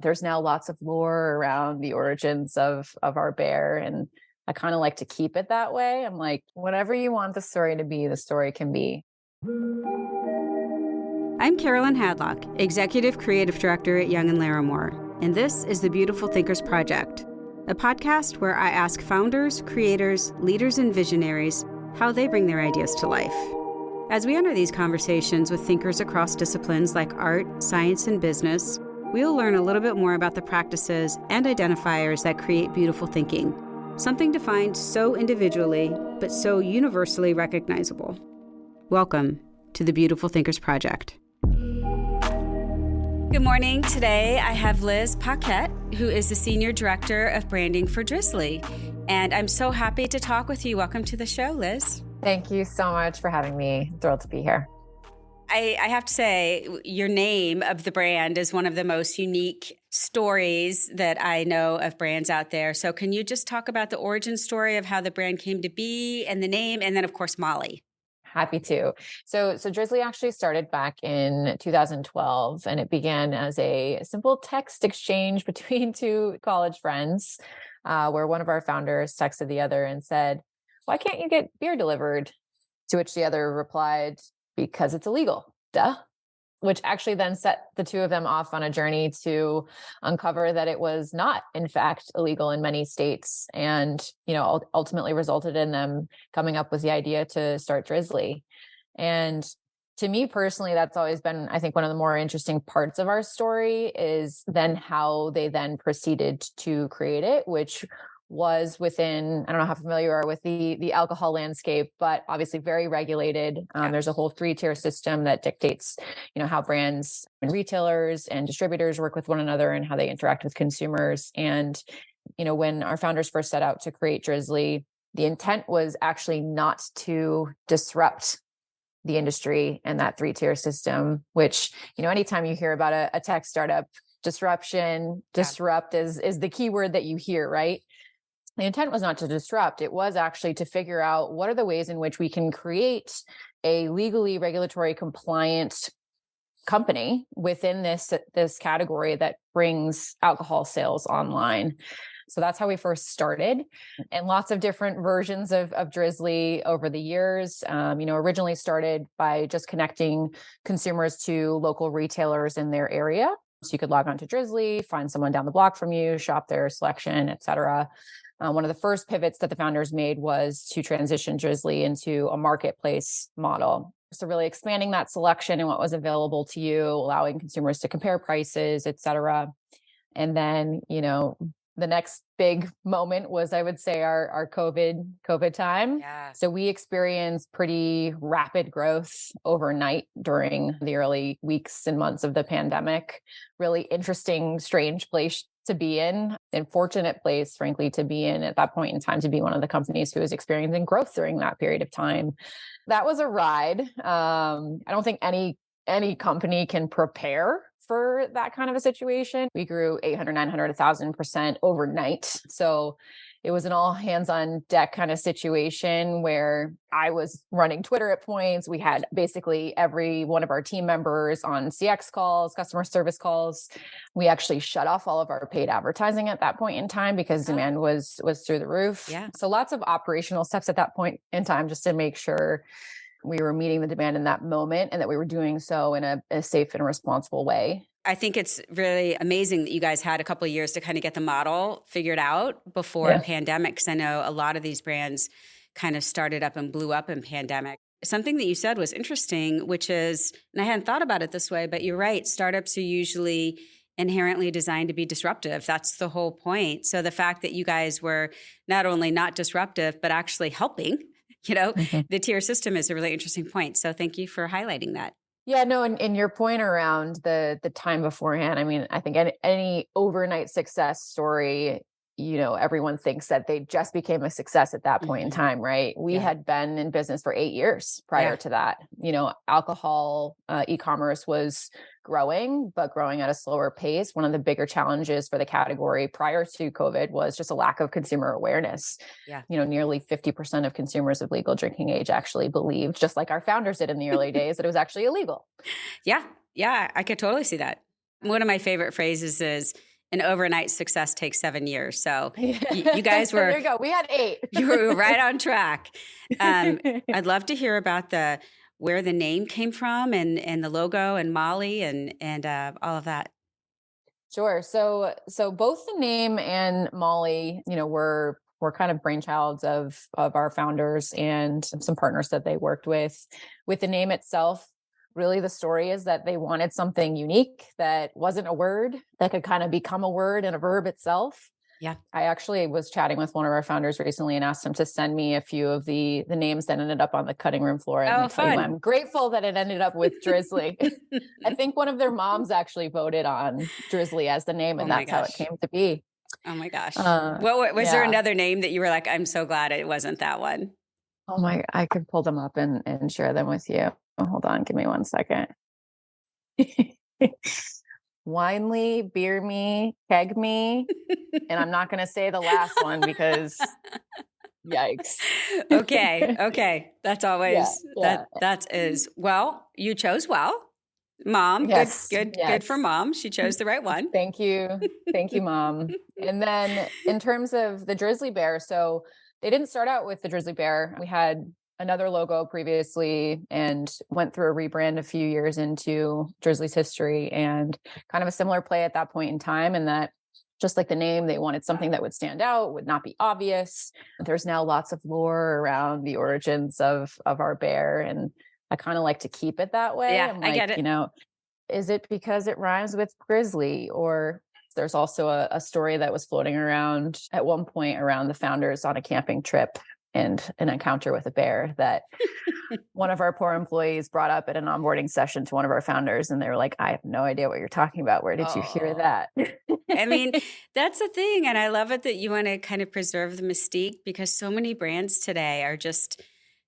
there's now lots of lore around the origins of our bear. And I kind of like to keep it that way. I'm like, whatever you want the story to be, the story can be. I'm Carolyn Hadlock, Executive Creative Director at Young & Larimore, and this is the Beautiful Thinkers Project, a podcast where I ask founders, creators, leaders, and visionaries how they bring their ideas to life. As we enter these conversations with thinkers across disciplines like art, science, and business, we'll learn a little bit more about the practices and identifiers that create beautiful thinking, something defined so individually, but so universally recognizable. Welcome to the Beautiful Thinkers Project. Good morning. Today I have Liz Paquette, who is the Senior Director of Branding for Drizly. And I'm so happy to talk with you. Welcome to the show, Liz. Thank you so much for having me. Thrilled to be here. I have to say, your name of the brand is one of the most unique stories that I know of brands out there. So can you just talk about the origin story of how the brand came to be and the name, and then, of course, Molly? Happy to. So Drizly actually started back in 2012, and it began as a simple text exchange between two college friends, where one of our founders texted the other and said, "Why can't you get beer delivered?" To which the other replied, "Because it's illegal, duh." Which actually then set the two of them off on a journey to uncover that it was not, in fact, illegal in many states, and ultimately resulted in them coming up with the idea to start Drizly. And to me personally, that's always been, I think, one of the more interesting parts of our story is then how they then proceeded to create it, which was within, I don't know how familiar you are with the alcohol landscape, but obviously very regulated. There's a whole 3-tier system that dictates, how brands and retailers and distributors work with one another and how they interact with consumers. And, when our founders first set out to create Drizly, the intent was actually not to disrupt the industry and that 3-tier system, which, anytime you hear about a tech startup, disrupt is the key word that you hear, right? The intent was not to disrupt. It was actually to figure out what are the ways in which we can create a legally regulatory compliant company within this category that brings alcohol sales online. So that's how we first started, and lots of different versions of Drizly over the years. Originally started by just connecting consumers to local retailers in their area. So you could log on to Drizly, find someone down the block from you, shop their selection, et cetera. One of the first pivots that the founders made was to transition Drizly into a marketplace model. So really expanding that selection and what was available to you, allowing consumers to compare prices, et cetera. And then, the next big moment was, I would say, our COVID time. Yeah. So we experienced pretty rapid growth overnight during the early weeks and months of the pandemic. Really interesting, strange place to be in, and fortunate place, frankly, to be in at that point in time, to be one of the companies who was experiencing growth during that period of time. That was a ride. I don't think any company can prepare for that kind of a situation. We grew 800, 900, 1,000% overnight. So it was an all hands on deck kind of situation where I was running Twitter at points. We had basically every one of our team members on CX calls, customer service calls. We actually shut off all of our paid advertising at that point in time because demand was through the roof. Yeah. So lots of operational steps at that point in time just to make sure we were meeting the demand in that moment and that we were doing so in a safe and responsible way. I think it's really amazing that you guys had a couple of years to kind of get the model figured out before pandemic, because I know a lot of these brands kind of started up and blew up in pandemic. Something that you said was interesting, which is, and I hadn't thought about it this way, but you're right, startups are usually inherently designed to be disruptive. That's the whole point. So the fact that you guys were not only not disruptive, but actually helping, the tier system is a really interesting point. So thank you for highlighting that. Yeah, no, and your point around the time beforehand, I mean, I think any overnight success story, everyone thinks that they just became a success at that point in time, right? We had been in business for 8 years prior to that. Alcohol e-commerce was growing, but growing at a slower pace. One of the bigger challenges for the category prior to COVID was just a lack of consumer awareness. Yeah. Nearly 50% of consumers of legal drinking age actually believed, just like our founders did in the early days, that it was actually illegal. Yeah. Yeah. I could totally see that. One of my favorite phrases is, an overnight success takes 7 years. So Yeah. you guys There were, you go. We had 8. you were right on track. I'd love to hear about where the name came from and the logo and Molly and all of that. Sure. So both the name and Molly, were kind of brainchilds of our founders and some partners that they worked with. With the name itself, really the story is that they wanted something unique that wasn't a word, that could kind of become a word and a verb itself. Yeah. I actually was chatting with one of our founders recently and asked him to send me a few of the names that ended up on the cutting room floor. And Fun. I'm grateful that it ended up with Drizly. I think one of their moms actually voted on Drizly as the name, and that's how it came to be. Oh my gosh. Was there another name that you were like, I'm so glad it wasn't that one? Oh my, I could pull them up and share them with you. Oh, hold on. Give me 1 second. Winely, beer me, keg me. And I'm not going to say the last one because yikes. Okay. That's always, that is, well, you chose well. Mom, yes, good for mom. She chose the right one. Thank you. Thank you, Mom. And then in terms of the Drizly Bear, so they didn't start out with the Drizly Bear. We had another logo previously and went through a rebrand a few years into Drizly's history, and kind of a similar play at that point in time, in that just like the name, they wanted something that would stand out, would not be obvious. There's now lots of lore around the origins of our bear, and I kind of like to keep it that way. Yeah, I get it. Is it because it rhymes with grizzly? Or there's also a story that was floating around at one point around the founders on a camping trip and an encounter with a bear that one of our poor employees brought up at an onboarding session to one of our founders. And they were like, I have no idea what you're talking about. Where did you hear that? I mean, that's the thing. And I love it that you want to kind of preserve the mystique, because so many brands today are just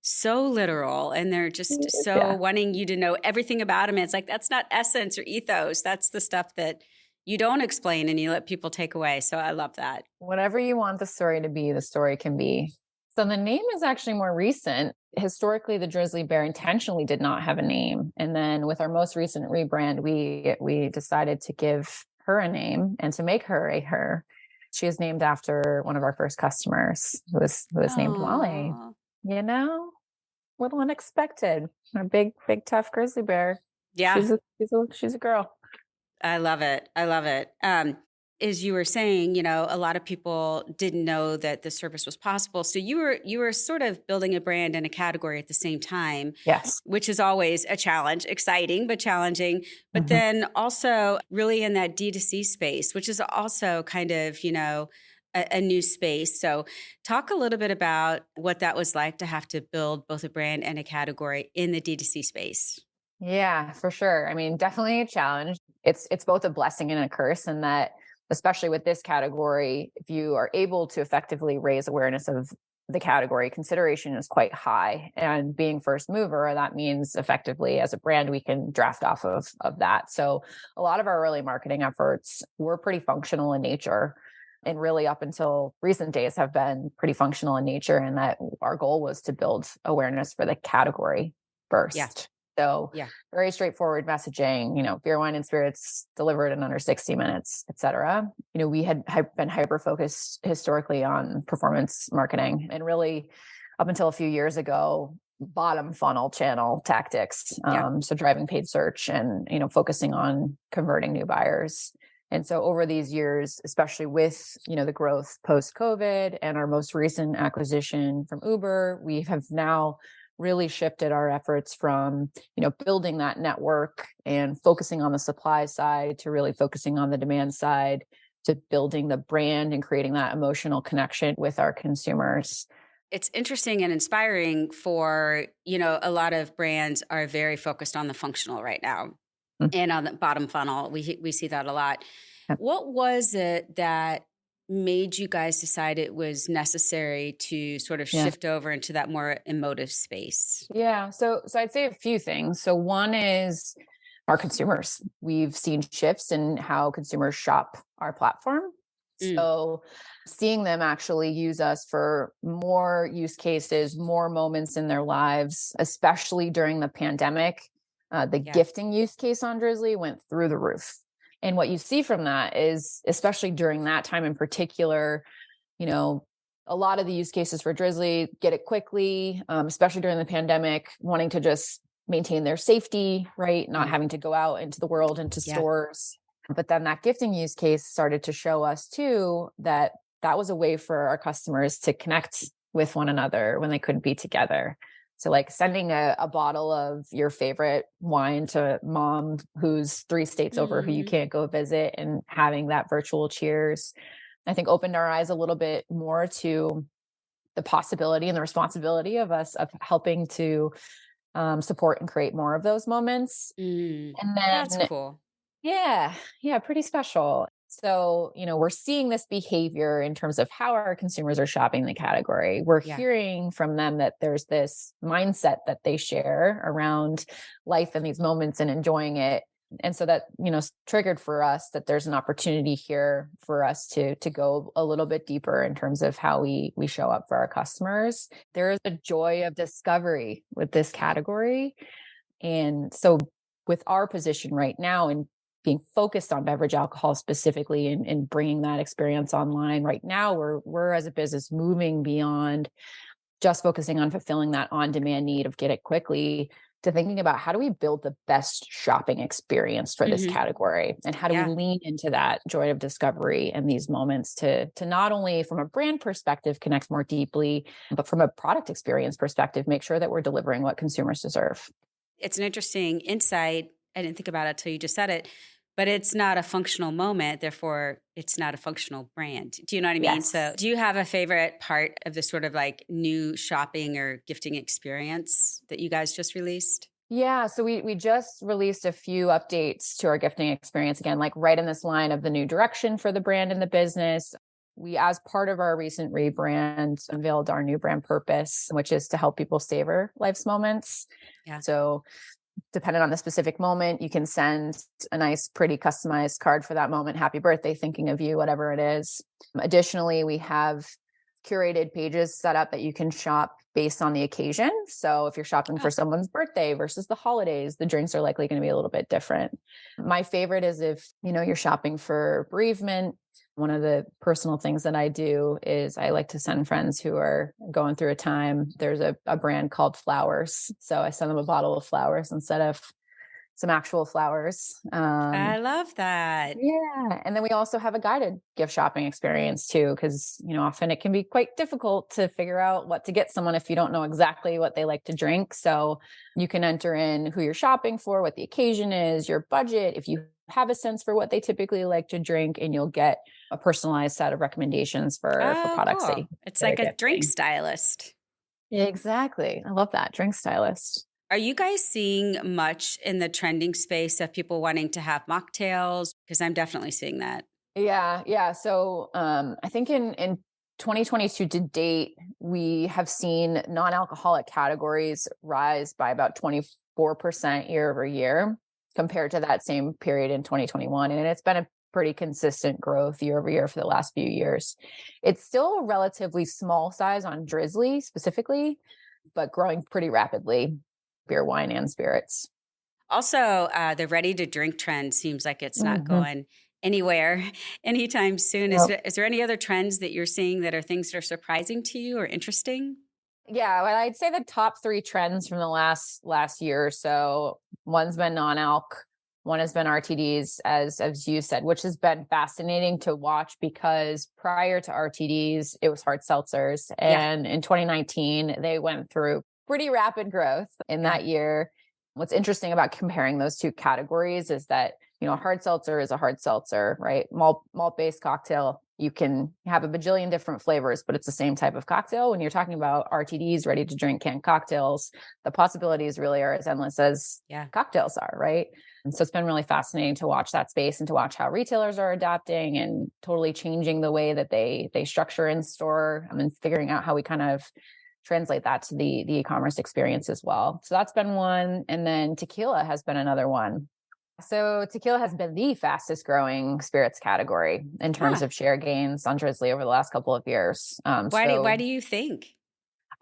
so literal, and they're just wanting you to know everything about them. And it's like, that's not essence or ethos. That's the stuff that you don't explain and you let people take away. So I love that. Whatever you want the story to be, the story can be. So the name is actually more recent. Historically, the Drizly Bear intentionally did not have a name. And then with our most recent rebrand, we decided to give her a name and to make her a her. She is named after one of our first customers who was named Molly. Little unexpected. A big, tough grizzly bear. Yeah. She's a girl. I love it. As you were saying, a lot of people didn't know that the service was possible. So you were sort of building a brand and a category at the same time. Yes. Which is always a challenge, exciting, but challenging. But then also really in that D2C space, which is also kind of, a new space. So talk a little bit about what that was like to have to build both a brand and a category in the D2C space. Yeah, for sure. I mean, definitely a challenge. It's both a blessing and a curse, in that, especially with this category, if you are able to effectively raise awareness of the category, consideration is quite high. And being first mover, that means effectively as a brand, we can draft off of that. So a lot of our early marketing efforts were pretty functional in nature, and really up until recent days have been pretty functional in nature. And that our goal was to build awareness for the category first. Yeah. So very straightforward messaging, beer, wine, and spirits delivered in under 60 minutes, et cetera. We had been hyper-focused historically on performance marketing, and really up until a few years ago, bottom funnel channel tactics. So driving paid search and, focusing on converting new buyers. And so over these years, especially with, the growth post-COVID and our most recent acquisition from Uber, we have now really shifted our efforts from, building that network and focusing on the supply side to really focusing on the demand side, to building the brand and creating that emotional connection with our consumers. It's interesting and inspiring for, a lot of brands are very focused on the functional right now and on the bottom funnel. We see that a lot. What was it that made you guys decide it was necessary to sort of shift over into that more emotive space? Yeah. So I'd say a few things. So one is our consumers. We've seen shifts in how consumers shop our platform. So seeing them actually use us for more use cases, more moments in their lives, especially during the pandemic, the gifting use case on Drizly went through the roof. And what you see from that is, especially during that time in particular, you know, a lot of the use cases for Drizly get it quickly, especially during the pandemic, wanting to just maintain their safety, right? Not having to go out into the world, into stores. But then that gifting use case started to show us too that that was a way for our customers to connect with one another when they couldn't be together. So like sending a bottle of your favorite wine to mom who's 3 states over who you can't go visit, and having that virtual cheers, I think opened our eyes a little bit more to the possibility and the responsibility of us of helping to support and create more of those moments. And That's then, cool. yeah, pretty special. So, we're seeing this behavior in terms of how our consumers are shopping the category. We're hearing from them that there's this mindset that they share around life and these moments and enjoying it. And so that, triggered for us that there's an opportunity here for us to go a little bit deeper in terms of how we show up for our customers. There is a joy of discovery with this category. And so with our position right now in being focused on beverage alcohol specifically and bringing that experience online right now, we're as a business moving beyond just focusing on fulfilling that on-demand need of get it quickly to thinking about how do we build the best shopping experience for this category, and how do we lean into that joy of discovery and these moments to not only from a brand perspective connect more deeply, but from a product experience perspective, make sure that we're delivering what consumers deserve. It's an interesting insight. I didn't think about it till you just said it, but it's not a functional moment. Therefore, it's not a functional brand. Do you know what I mean? Yes. So do you have a favorite part of this sort of like new shopping or gifting experience that you guys just released? Yeah. So we just released a few updates to our gifting experience, again, like right in this line of the new direction for the brand and the business. We, as part of our recent rebrand, unveiled our new brand purpose, which is to help people savor life's moments. Yeah. So depending on the specific moment, you can send a nice, pretty customized card for that moment. Happy birthday, thinking of you, whatever it is. Additionally, we have curated pages set up that you can shop based on the occasion. So if you're shopping for someone's birthday versus the holidays, the drinks are likely going to be a little bit different. My favorite is if, you're shopping for bereavement. One of the personal things that I do is I like to send friends who are going through a time. There's a brand called Flowers. So I send them a bottle of flowers instead of some actual flowers. I love that. Yeah. And then we also have a guided gift shopping experience too, because, often it can be quite difficult to figure out what to get someone if you don't know exactly what they like to drink. So you can enter in who you're shopping for, what the occasion is, your budget, if you have a sense for what they typically like to drink, and you'll get a personalized set of recommendations for products. Cool. It's like a drink stylist. Exactly. I love that. Drink stylist. Are you guys seeing much in the trending space of people wanting to have mocktails? Because I'm definitely seeing that. Yeah. So I think in 2022 to date, we have seen non-alcoholic categories rise by about 24% year over year compared to that same period in 2021. And it's been a pretty consistent growth year over year for the last few years. It's still a relatively small size on Drizly specifically, but growing pretty rapidly, beer, wine, and spirits. Also, the ready to drink trend seems like it's not going anywhere anytime soon. Nope. Is there any other trends that you're seeing that are things that are surprising to you or interesting? Yeah, well, I'd say the top 3 trends from the last year or so. One's been non-alc, one has been RTDs, as you said, which has been fascinating to watch because prior to RTDs, it was hard seltzers. And in 2019, they went through pretty rapid growth in that year. What's interesting about comparing those two categories is that, hard seltzer is a hard seltzer, right? Malt-based cocktail. You can have a bajillion different flavors, but it's the same type of cocktail. When you're talking about RTDs, ready to drink canned cocktails, the possibilities really are as endless as cocktails are, right? And so it's been really fascinating to watch that space and to watch how retailers are adapting and totally changing the way that they structure in store. And figuring out how we kind of translate that to the e-commerce experience as well. So that's been one. And then tequila has been another one. So tequila has been the fastest growing spirits category in terms of share gains on Drizly over the last couple of years. Why do you think?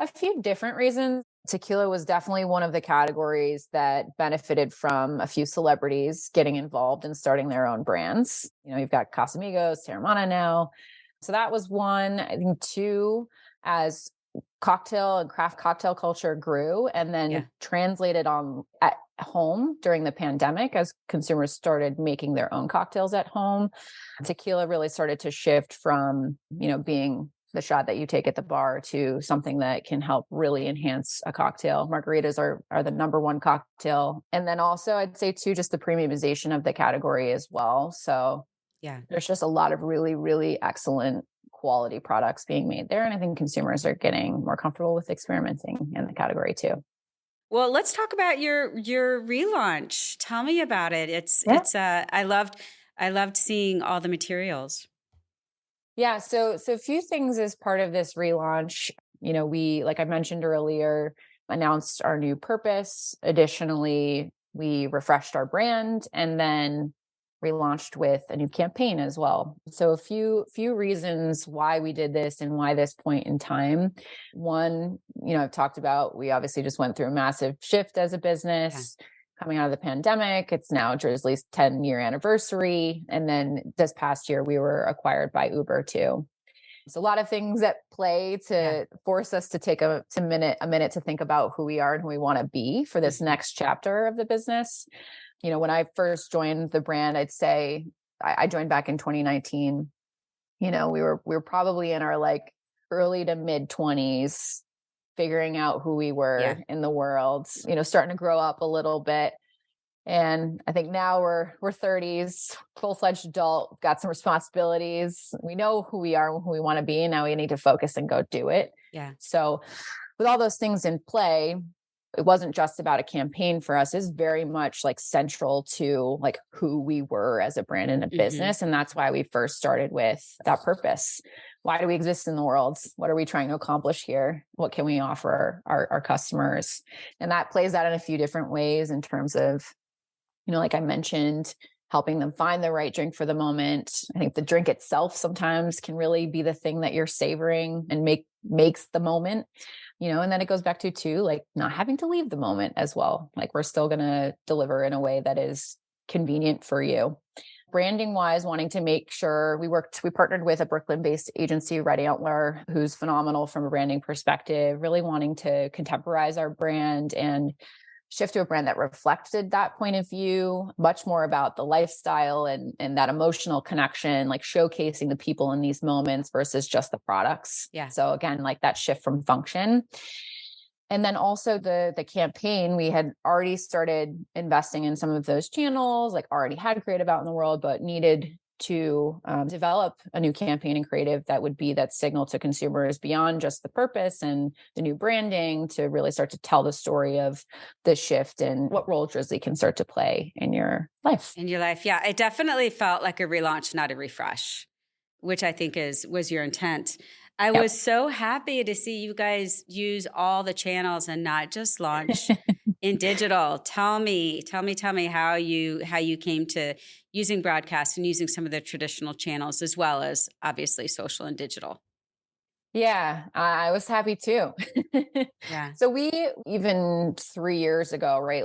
A few different reasons. Tequila was definitely one of the categories that benefited from a few celebrities getting involved and starting their own brands. You've got Casamigos, Terramana now. So that was one. I think two, as cocktail and craft cocktail culture grew and then translated on at home during the pandemic as consumers started making their own cocktails at home. Tequila really started to shift from, being the shot that you take at the bar to something that can help really enhance a cocktail. Margaritas are the number one cocktail. And then also I'd say too, just the premiumization of the category as well. So there's just a lot of really, really excellent quality products being made there. And I think consumers are getting more comfortable with experimenting in the category too. Well, let's talk about your relaunch. Tell me about it. It's I loved seeing all the materials. Yeah. So a few things as part of this relaunch. We, like I mentioned earlier, announced our new purpose. Additionally, we refreshed our brand and then relaunched with a new campaign as well. So a few reasons why we did this and why this point in time. One, I've talked about, we obviously just went through a massive shift as a business. Coming out of the pandemic. It's now Drizly's 10-year anniversary. And then this past year, we were acquired by Uber too. So a lot of things at play to force us to take a minute to think about who we are and who we want to be for this next chapter of the business. When I first joined the brand, I'd say I joined back in 2019. We were probably in our early to mid 20s, figuring out who we were in the world, starting to grow up a little bit. And I think now we're 30s, full-fledged adult, got some responsibilities. We know who we are and who we want to be. And now we need to focus and go do it. Yeah. So with all those things in play, it wasn't just about a campaign for us. It's very much central to who we were as a brand and a business. And that's why we first started with that purpose. Why do we exist in the world? What are we trying to accomplish here? What can we offer our customers? And that plays out in a few different ways in terms of, like I mentioned, helping them find the right drink for the moment. I think the drink itself sometimes can really be the thing that you're savoring and makes the moment, and then it goes back to not having to leave the moment as well. We're still going to deliver in a way that is convenient for you. Branding wise, wanting to make sure we partnered with a Brooklyn-based agency, Red Antler, who's phenomenal from a branding perspective, really wanting to contemporize our brand and shift to a brand that reflected that point of view, much more about the lifestyle and that emotional connection, showcasing the people in these moments versus just the products. Yeah. So again, that shift from function. And then also the campaign, we had already started investing in some of those channels, already had creative out in the world, but needed to develop a new campaign and creative that would be that signal to consumers beyond just the purpose and the new branding to really start to tell the story of the shift and what role Drizly can start to play in your life. Yeah. It definitely felt like a relaunch, not a refresh, which I think was your intent. I was so happy to see you guys use all the channels and not just launch in digital. Tell me how you came to using broadcast and using some of the traditional channels as well as obviously social and digital. Yeah, I was happy too. Yeah. So we, even 3 years ago, right,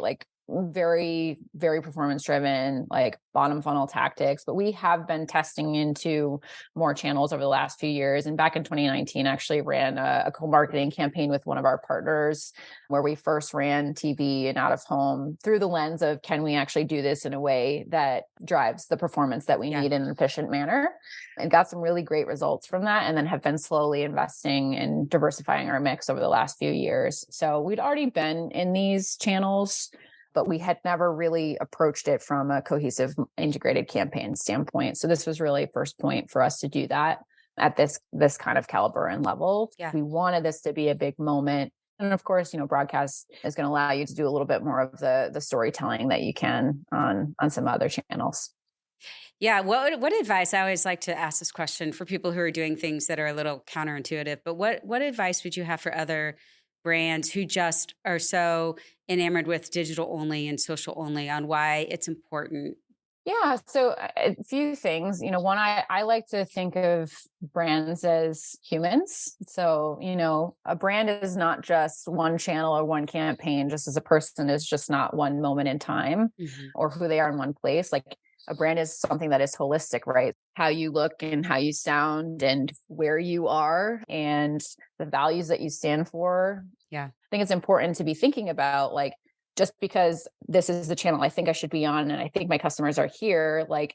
very, very performance driven, bottom funnel tactics, but we have been testing into more channels over the last few years. And back in 2019, actually ran a co-marketing campaign with one of our partners where we first ran TV and out of home through the lens of, can we actually do this in a way that drives the performance that we need in an efficient manner? And got some really great results from that. And then have been slowly investing and diversifying our mix over the last few years. So we'd already been in these channels, but we had never really approached it from a cohesive, integrated campaign standpoint. So this was really first point for us to do that at this kind of caliber and level. Yeah. We wanted this to be a big moment. And of course, broadcast is going to allow you to do a little bit more of the storytelling that you can on some other channels. Yeah. What advice, I always like to ask this question for people who are doing things that are a little counterintuitive, but what advice would you have for other brands who just are so enamored with digital only and social only on why it's important? Yeah. So a few things, one, I like to think of brands as humans. So, a brand is not just one channel or one campaign, just as a person is just not one moment in time Hmm. or who they are in one place. Like a brand is something that is holistic, right? How you look and how you sound and where you are and the values that you stand for. Yeah. I think it's important to be thinking about like, just because this is the channel I think I should be on and I think my customers are here, like,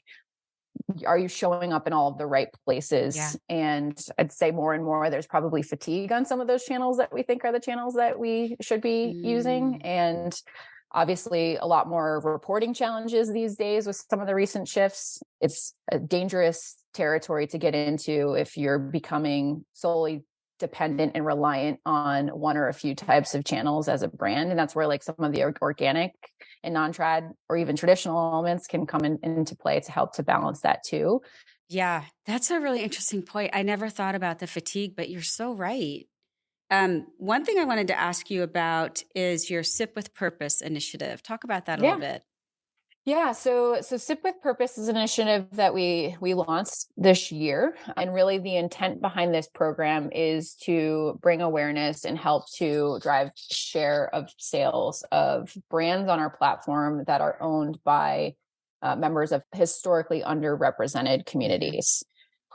are you showing up in all of the right Yeah. places? And I'd say more and more, there's probably fatigue on some of those channels that we think are the channels that we should be using. Mm. And obviously, a lot more reporting challenges these days with some of the recent shifts. It's a dangerous territory to get into if you're becoming solely dependent and reliant on one or a few types of channels as a brand. And that's where like some of the organic and non-trad or even traditional elements can come into play to help to balance that too. Yeah, that's a really interesting point. I never thought about the fatigue, but you're so right. One thing I wanted to ask you about is your Sip with Purpose initiative. Talk about that a little Yeah. bit. Yeah, so Sip with Purpose is an initiative that we launched this year, and really the intent behind this program is to bring awareness and help to drive share of sales of brands on our platform that are owned by members of historically underrepresented Mhm. communities.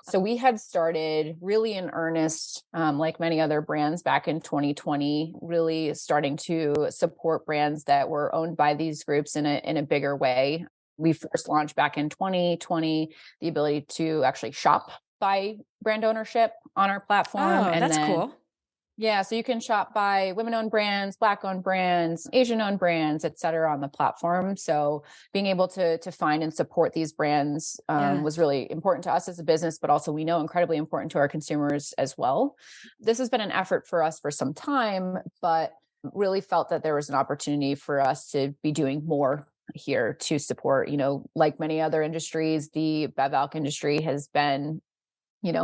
So we had started really in earnest, like many other brands back in 2020, really starting to support brands that were owned by these groups in a bigger way. We first launched back in 2020 the ability to actually shop by brand ownership on our platform, Oh, and that's then cool. yeah, so you can shop by women-owned brands, Black-owned brands, Asian-owned brands, et cetera, on the platform. So being able to find and support these brands Yeah. was really important to us as a business, but also we know incredibly important to our consumers as well. This has been an effort for us for some time, but really felt that there was an opportunity for us to be doing more here to support, like many other industries, the bev alc industry has been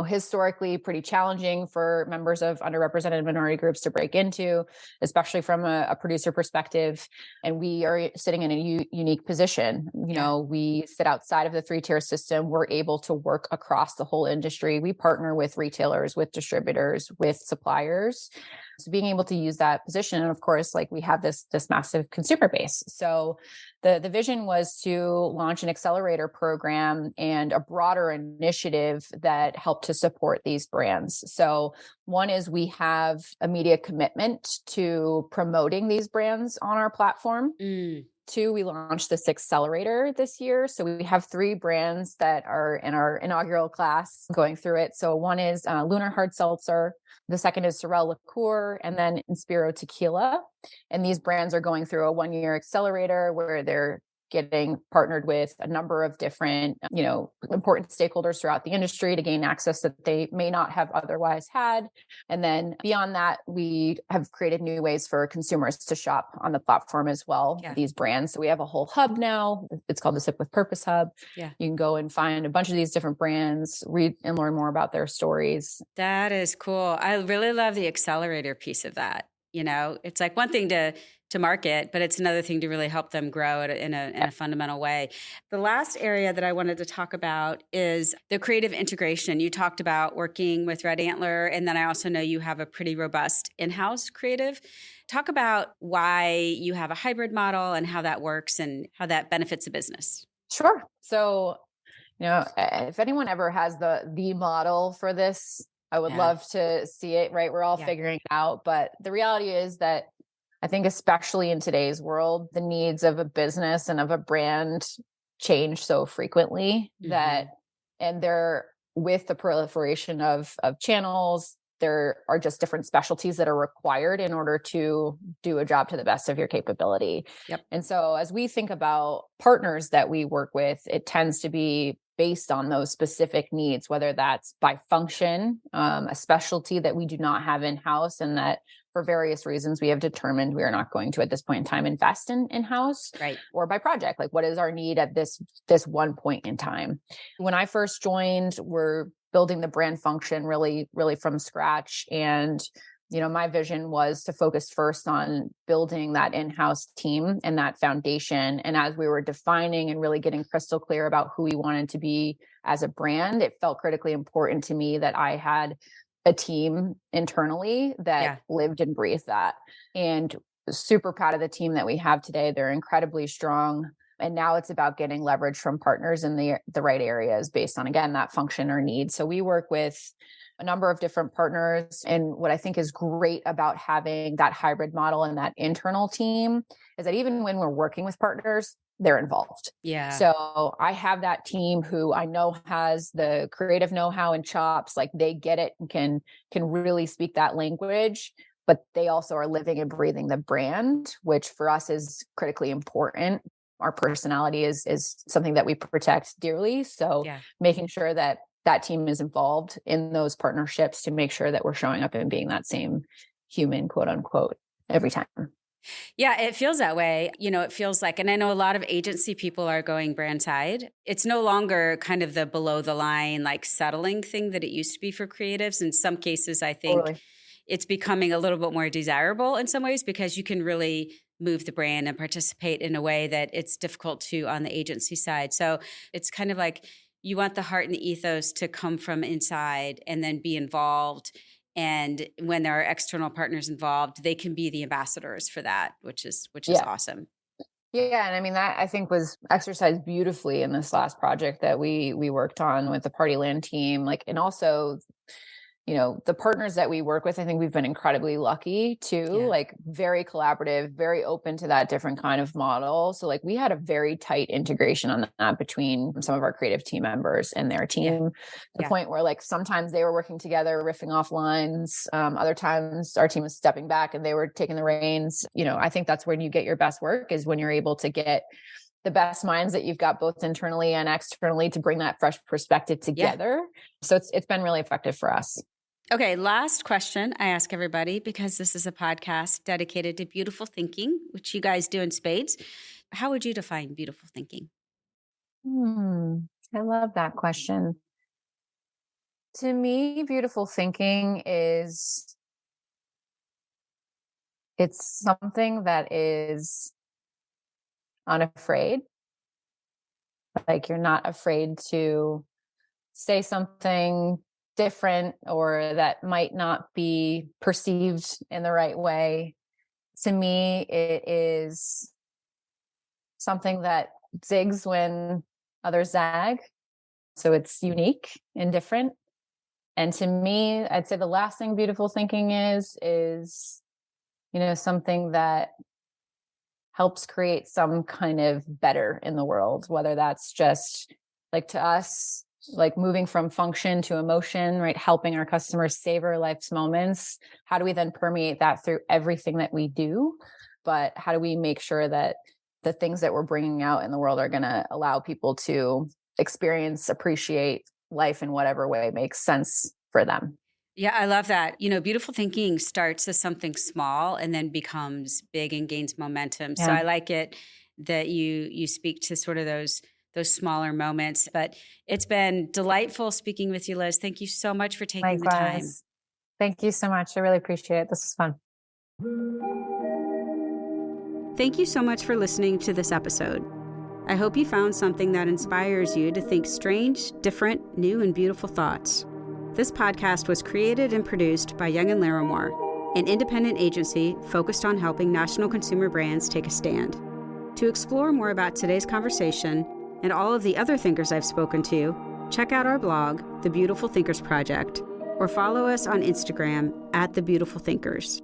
historically pretty challenging for members of underrepresented minority groups to break into, especially from a producer perspective. And we are sitting in a unique position. Yeah. We sit outside of the three-tier system. We're able to work across the whole industry. We partner with retailers, with distributors, with suppliers. So being able to use that position, and of course, like we have this massive consumer base. So the vision was to launch an accelerator program and a broader initiative that helped to support these brands. So one is we have a media commitment to promoting these brands on our platform. Mm. Two, we launched this accelerator this year. So we have three brands that are in our inaugural class going through it. So one is Lunar Hard Seltzer. The second is Sorel Liqueur, and then Inspiro Tequila. And these brands are going through a 1-year accelerator where they're getting partnered with a number of different, important stakeholders throughout the industry to gain access that they may not have otherwise had. And then beyond that, we have created new ways for consumers to shop on the platform as well, Yeah. these brands. So we have a whole hub now. It's called the Sip with Purpose Hub. Yeah. You can go and find a bunch of these different brands, read and learn more about their stories. That is cool. I really love the accelerator piece of that. It's like one thing to market, but it's another thing to really help them grow in a fundamental way. The last area that I wanted to talk about is the creative integration. You talked about working with Red Antler, and then I also know you have a pretty robust in-house creative. Talk about why you have a hybrid model and how that works and how that benefits a business. Sure. So, if anyone ever has the model for this, I would Yeah. love to see it, right? We're all Yeah. figuring it out. But the reality is that I think, especially in today's world, the needs of a business and of a brand change so frequently Mm-hmm. and they're with the proliferation of channels, there are just different specialties that are required in order to do a job to the best of your capability. Yep. And so as we think about partners that we work with, it tends to be based on those specific needs, whether that's by function, a specialty that we do not have in-house and that for various reasons we have determined we are not going to at this point in time invest in-house, Right. or by project, like what is our need at this one point in time. When I first joined, we're building the brand function really from scratch, and my vision was to focus first on building that in-house team and that foundation. And as we were defining and really getting crystal clear about who we wanted to be as a brand, it felt critically important to me that I had a team internally that lived and breathed that. And super proud of the team that we have today. They're incredibly strong. And now it's about getting leverage from partners in the right areas based on, again, that function or need. So we work with a number of different partners. And what I think is great about having that hybrid model and that internal team is that even when we're working with partners, they're involved. Yeah. So I have that team who I know has the creative know-how and chops, like they get it and can really speak that language, but they also are living and breathing the brand, which for us is critically important. Our personality is something that we protect dearly. So making sure that team is involved in those partnerships to make sure that we're showing up and being that same human, quote unquote, every time. Yeah, it feels that way. It feels like, and I know a lot of agency people are going brand side. It's no longer kind of the below the line, like settling thing that it used to be for creatives. In some cases, I think it's becoming a little bit more desirable in some ways because you can really move the brand and participate in a way that it's difficult to on the agency side. So it's kind of like you want the heart and the ethos to come from inside and then be involved. And when there are external partners involved, they can be the ambassadors for that, which is awesome. Yeah. And I mean, that I think was exercised beautifully in this last project that we worked on with the Partyland team. And also, the partners that we work with, I think we've been incredibly lucky too, very collaborative, very open to that different kind of model. So we had a very tight integration on that between some of our creative team members and their team, to the point where sometimes they were working together, riffing off lines. Other times our team was stepping back and they were taking the reins. I think that's when you get your best work, is when you're able to get the best minds that you've got both internally and externally to bring that fresh perspective together. So it's been really effective for us. Okay, last question I ask everybody, because this is a podcast dedicated to beautiful thinking, which you guys do in spades. How would you define beautiful thinking? I love that question. To me, beautiful thinking it's something that is unafraid. You're not afraid to say something different or that might not be perceived in the right way. To me, it is something that zigs when others zag. So it's unique and different. And to me, I'd say the last thing beautiful thinking is something that helps create some kind of better in the world, whether that's just to us, moving from function to emotion, right? Helping our customers savor life's moments. How do we then permeate that through everything that we do? But how do we make sure that the things that we're bringing out in the world are going to allow people to experience, appreciate life in whatever way makes sense for them? Yeah, I love that. Beautiful thinking starts as something small and then becomes big and gains momentum. Yeah. So I like it that you speak to sort of those smaller moments. But it's been delightful speaking with you, Liz. Thank you so much for taking the time. Thank you so much. I really appreciate it. This is fun. Thank you so much for listening to this episode. I hope you found something that inspires you to think strange, different, new, and beautiful thoughts. This podcast was created and produced by Young & Larimore, an independent agency focused on helping national consumer brands take a stand. To explore more about today's conversation and all of the other thinkers I've spoken to, check out our blog, The Beautiful Thinkers Project, or follow us on Instagram @TheBeautifulThinkers.